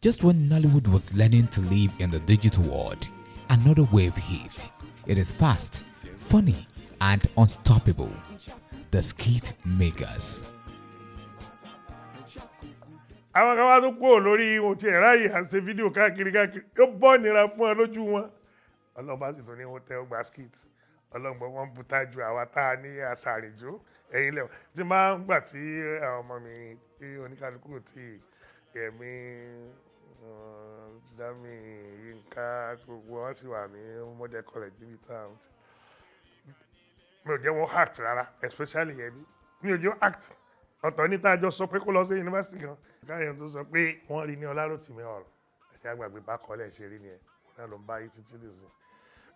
Just when Nollywood was learning to live in the digital world, another wave hit. It is fast, funny, and unstoppable. The skit makers. Àwọn kan wá tó kúrò lórí ohun tí ẹ̀rá yìí à ń ṣe fídíò káàkiri yóò bọ́ nira fún ẹ lójú wọn. Ọlọ́ba sì tún ní wọ́n tẹ́ ọgbà skit. Ọlọ́gbọ́n wọn buta ju àwa tá a ní àṣàrìjó ẹ̀yìn lẹ́wọ̀n. Tí máa ń gbà tí àwọn ọmọ mi tí oníkálukú tí Yẹmí Dami Yínká gbogbo wọn sì wà ní Model College níbi táwọn. Mi ò jẹ́ wọn act rárá, especially Yẹmí. Mi ò jẹ́ wọn act. Ọ̀tọ̀ ní tá a jọ sọ pé kó lọ sí yunifásitì kan. Káyọ̀ tó sọ pé wọ́n rí ní Ọláròtìmí ọ̀rọ̀. Ẹ̀jẹ̀ àgbàgbé bá kọ́lẹ̀ ṣe rí ni ẹ̀. Náà ló ń bá yí títí nìsín.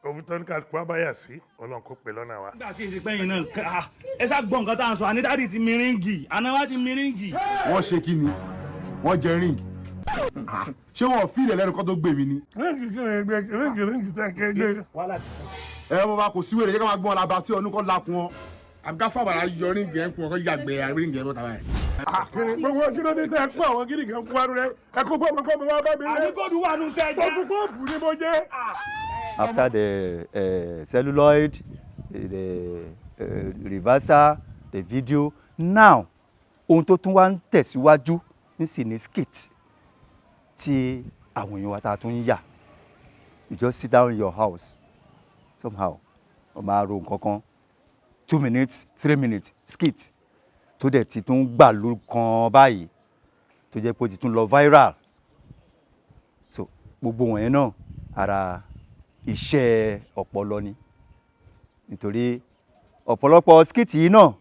Òbí tó ní kálukú wá báyà sí, Ọlọ́run kó pè lọ́nà wa. Nígbà tí ìsìnkú ẹ̀yìn náà ẹ ṣá gbọ́ nǹkan tá à ń sọ, àní dáàdì ti mi ríǹgì, àná wá ti mi ríǹgì. Wọ́n ṣe kí ni? Wọ́n jẹ ríǹgì. Ṣé wọn ò fi ilẹ̀ lẹ́nu kan tó gbé mi ni? Ríǹgì tá a kẹ́ gbé. Ẹ bọ́ bá kò sí wèrè, yẹ ká máa gbọ́n ọ̀la tí ọdún kan lákun wọn. Àbíká fàbàrà yọ ríǹgì ẹ̀ ń kún ọkọ̀ yàgbẹ́ ríǹgì ẹ̀ lọ́ta báyìí. Gbogbo kí ló dé tẹ́ ẹ kó àwọn gidi kan kú wárú rẹ? Ẹ kó gbọ́mọ wá bá mi rẹ. Àdìgbòdù wà nù tẹ́ ẹ jẹ́. Gbogbo pọ́ọ̀pù ni mo jẹ́. After the celluloid, the reversal, the video, now ohun tó tún wá ń tẹ̀síwájú nísìn ní skit tí àwọn èèyàn wa ta tún ń yà. You just sit down in your house somehow o máa ro nǹkan kan 2 minutes 3 minutes skit tó dẹ̀ ti tún gbà ló kan báyìí tó jẹ́ pé ó ti tún lọ viral. So gbogbo wọ̀nyẹn náà ara iṣẹ́ ọpọlọ ni nítorí ọ̀pọ̀lọpọ̀ skit yìí náà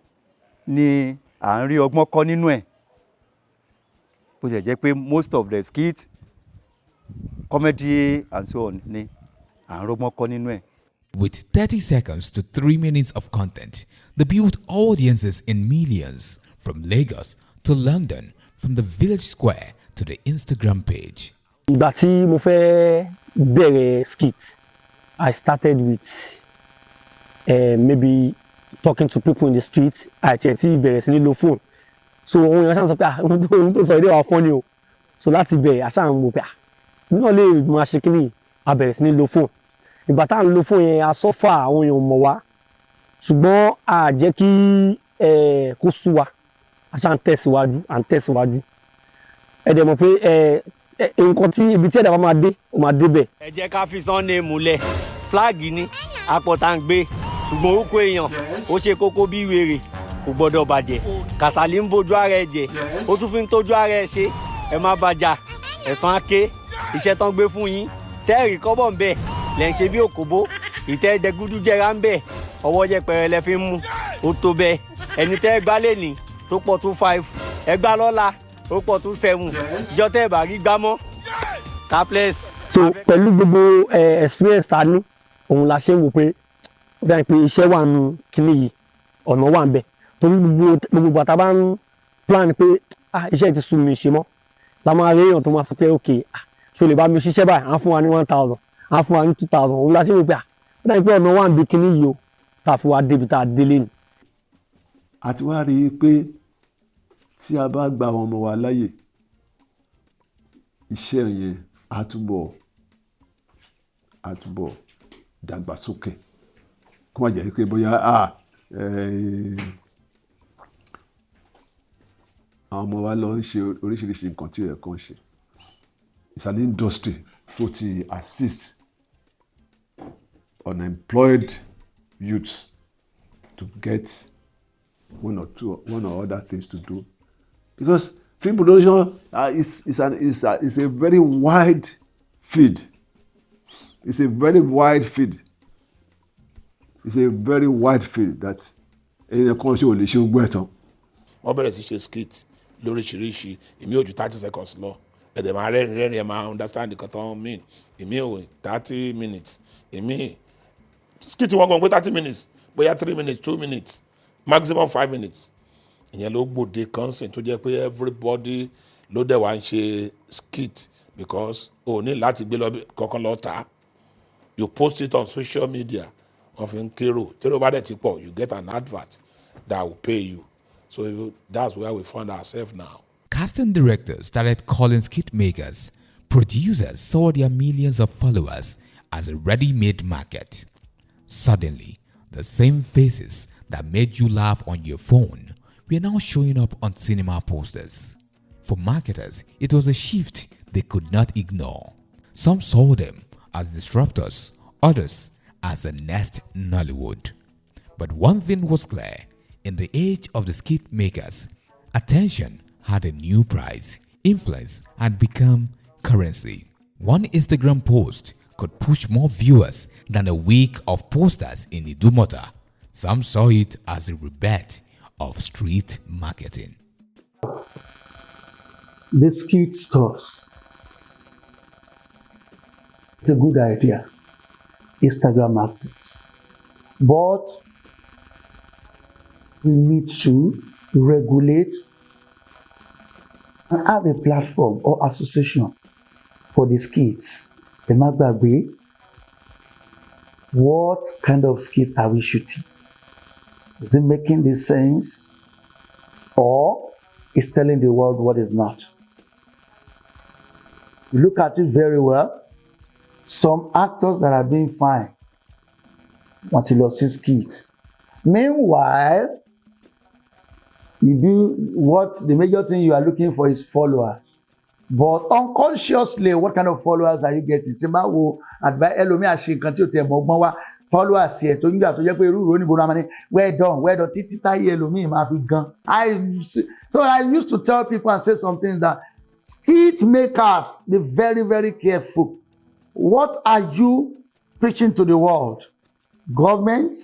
ni à ń rí ọgbọ́n kọ́ nínú ẹ̀ bó ṣe jẹ́ pé most of the skit comedy and so on ni à ń rọ́gbọ́n kọ́ nínú ẹ̀. With 30 seconds to 3 minutes of content, they built audiences in millions from Lagos to London, from the village square to the Instagram page. Ìgbà tí mo fẹ́ bẹ̀rẹ̀ skit, I started with maybe talking to people in the street. Àti ẹ̀ tí bẹ̀rẹ̀ sí ní lo phone. So ohun yẹn ṣáà sọ pé ohun tó sọ èdè wa fún ni o. So láti bẹ̀rẹ̀ àṣà ń wò pé mi náà lè máa ṣe kí ni a bẹ̀rẹ̀ sí ní lo phone. Ìgbà tá à ń lo phone yẹn a sọ́fà àwọn èèyàn mọ̀ wá. Ṣùgbọ́n a jẹ́ kí kó sú wa. Àṣà ń tẹ̀síwájú. Ẹ dẹ̀ mọ̀ pé nǹkan tí ibi tí ẹ̀dá bá máa dé ó máa débẹ̀. Ẹ jẹ́ ká fi Sunday múlẹ̀ fúláàgì ni apọ̀tà ń gbé ṣùgbọ́n orúkọ èèyàn ó ṣe kókó bí wèrè kò gbọ́dọ̀ bàjẹ́ Kàsálí ń bójú ara ẹ̀ jẹ́ ó tún fi ń tójú ara ẹ̀ ṣe ẹ má bàjá ẹ̀sán ake iṣẹ́ tán gbé fún yín tẹ́ẹ̀rì kọ́bọ̀ ń bẹ̀ lẹ́ ń ṣe bí òkòbó ìtẹ́ ẹ̀dẹ́gúdú jẹra ń bẹ̀ ọwọ́ yẹpẹrẹ lẹ fi ń mú ó tó bẹ́ẹ̀ ẹni tẹ́ ẹ gbá lè ní tó pọ̀ tó 5 ẹ gbá lọ́la ó pọ̀ tó 7 ìjọ tẹ́ ẹ bá rí gbámọ́ capless. So pẹ̀lú gbogbo experience ta ní òun la ṣe ń wò pé ó dáa pé iṣẹ́ wà nù kíní yìí ọ̀nà wà ń bẹ̀ torí gbogbo bàtà bá ń plan pé iṣẹ́ ti sùn mi ṣe mọ́ la máa rí èèyàn tó máa sọ pé ok ṣo lè bá mi ṣiṣẹ́ báyìí à ń fún wa ní 1,000 à ń fún wa ní 2,000 òun la ṣe ń wò pé ó dáa pé ọ̀nà wà ń bí kíní yìí o tá a fi wá débi tá a délé ni. Àti wá rí i pé tí a bá gba àwọn ọmọ wa láyè iṣẹ́ yẹn á túbọ̀ dàgbàsókè kó má jẹ́ pé bóyá àwọn ọmọ wa lọ ń ṣe oríṣiríṣi nǹkan tí ó yẹ kán ṣe. It's an industry tó ti assist unemployed youths to get one or other things to do, because film production is a very wide field. It's a very wide field. It's a very wide field that ẹ̀yin kan ṣe ò lè ṣe gbọ́ ẹ̀tàn. Wọ́n bẹ̀rẹ̀ sí ṣe skit lóríṣiríṣi èmi ò ju 30 seconds lọ ẹ̀dẹ̀ máa rẹ́rìn ẹ̀ máa understand nǹkan tó ń mean èmi ò 30 minutes èmi skit wọn gan pé 30 minutes bóyá 3 minutes 2 minutes maximum 5 minutes ìyẹn ló gbòde consent tó jẹ́ pé everybody ló dẹ̀ wá ń ṣe skit because o ní láti gbé lọ kankan lọ tà you post it on social media wọ́n fi ń kérò tẹ́rọ bá dẹ̀ ti pọ̀ you get an advert that will pay you. So that's where we find ourselves now. Casting directors started calling skit makers Producers saw their millions of followers as a ready-made market. Suddenly, the same faces that made you laugh on your phone were now showing up on cinema posters. For marketers, it was a shift they could not ignore. Some saw them as disruptors, others as the next Nollywood. But one thing was clear: in the age of the skit makers, attention had a new price. Influence had become currency. One Instagram post could push more viewers than a week of posters in Idumota. Some saw it as a rebirth of street marketing. The skit stores. It's a good idea. Instagram market. But we need to regulate and have a platform or association for the skits. The Magbagbe, what kind of skit are we shooting? Is it making this sense? Or is telling the world what is not? You look at it very well. Some actors that are doing fine want to lose his skit. Meanwhile, you do what the major thing you are looking for is followers. But unconsciously, what kind of followers are you getting? Followers here to well done, so I used to tell people and say something that skit makers, be very, very careful. What are you preaching to the world? Government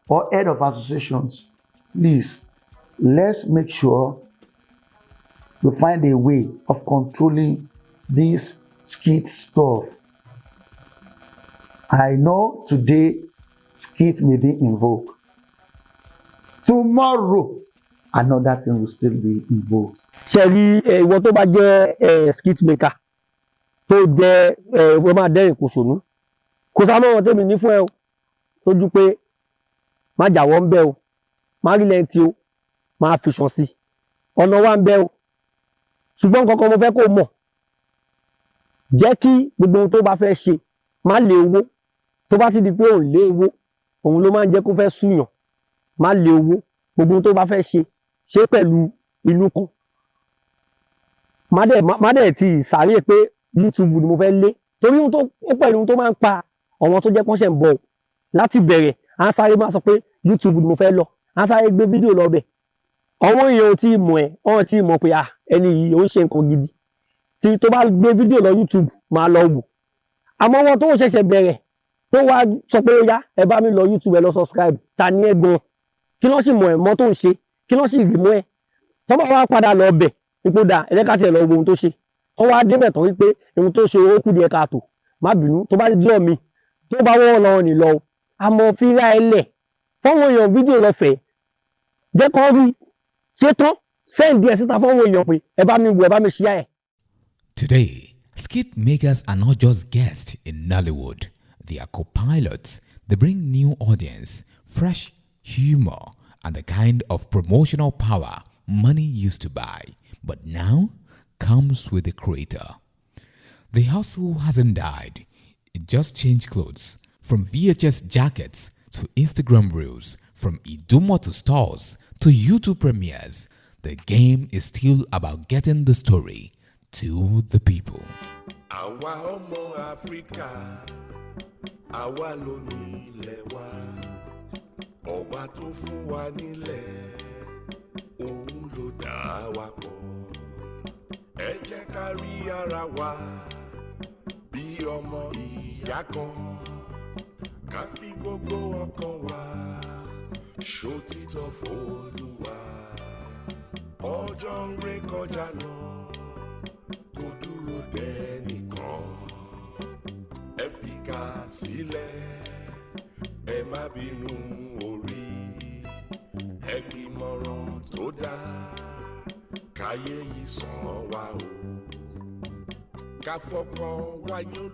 or head of associations? Please, let's make sure we find a way of controlling this skit stuff. I know today skit may be in vogue. Tomorrow, another thing will still be in vogue. Ṣẹ̀rí ìwọ tó bá jẹ́ skit maker tó jẹ́ wọ́n máa dẹ́rìn kò ṣònú. Kò sámọ́ wọn tèmi ní fún ẹ o. Tójú pé má jàwọ́ ń bẹ́ o. Má rí lẹ́yìn tí o. Má fi ṣàn sí. Ọ̀nà wa ń bẹ́ o. Ṣùgbọ́n kankan mo fẹ́ kó mọ̀. Jẹ́ kí gbogbo ohun tó bá fẹ́ ṣe má lé owó. Tó bá ti di pé òun lé owó, òun ló máa ń jẹ́ kó fẹ́ súyàn. Má lé owó. Gbogbo ohun tó bá fẹ́ ṣe pẹ̀lú inú kan. Má dẹ̀ ti sáré pé YouTube ni mo fẹ́ lé. Torí ó pẹ̀lú ohun tó máa ń pa àwọn tó jẹ́ pọ́nṣẹ̀ ń bọ̀ láti bẹ̀rẹ̀. À ń sáré máa sọ pé YouTube ni mo fẹ́ lọ. À ń sáré gbé fídíò lọ bẹ̀. Àwọn èèyàn ò tí ì mọ̀ ẹ́, wọ́n ti mọ̀ pé ẹni yìí ó ń ṣe nǹkan gidi. Tí tó bá gbé fídíò lọ YouTube, máa lọ wò. Àmọ́ wọn tó ń ṣẹ̀ṣẹ̀ bẹ̀rẹ̀ tó wá sọ pé ó yá ẹ bá mi lọ YouTube ẹ lọ subscribe. Ta ni ẹ gan? Kí ló sì mọ̀ ẹ́ mọ́ tó ń ṣe? Kí ló sì rí mọ́ ẹ? Tó bá wá padà lọ bẹ̀ ipò dà ẹ jẹ́ ká tiẹ̀ lọ wo ohun tó ṣe. Wọ́n wá débẹ̀ tán wípé ohun tó ṣe ó kù díẹ̀ káàtó. Má bínú tó bá jọ́ mi tó bá wọ́n lọ ní lọ. Àmọ́ fíra ẹlẹ̀ fọ́wọ́n èèyàn fídíò lọ́fẹ̀ẹ́. Jẹ́ kó rí ṣé tán send díẹ̀ síta fọ́wọ́n èèyàn pé ẹ bá mi wò ẹ bá mi share ẹ̀. Today, skit makers are not just guests in Nollywood. They are co-pilots. They bring new audience, fresh humor, and the kind of promotional power money used to buy, but now comes with the creator. The hustle hasn't died. It just changed clothes. From VHS jackets to Instagram reels, from Iduma to stores to YouTube premieres, the game is still about getting the story to the people. Àwa ọmọ Áfíríkà, àwa ló ní ilẹ̀ wa, ọba tó fún wa nílẹ̀, òun ló dá wa pọ̀. Ẹ jẹ́ ká rí ara wa bí ọmọ ìyá kan, ká fi gbogbo ọkàn wa ṣòtítọ́ f'Olúwa. Ọjọ́ ń ré kọjá lọ, kò dúró dẹ́nìkan. Ẹ fìkà sílẹ̀, ẹ má bínú orí. Ẹ gbìmọ̀ràn tó dáa, káyé yìí sàn wá o. Ká fọkàn wáyé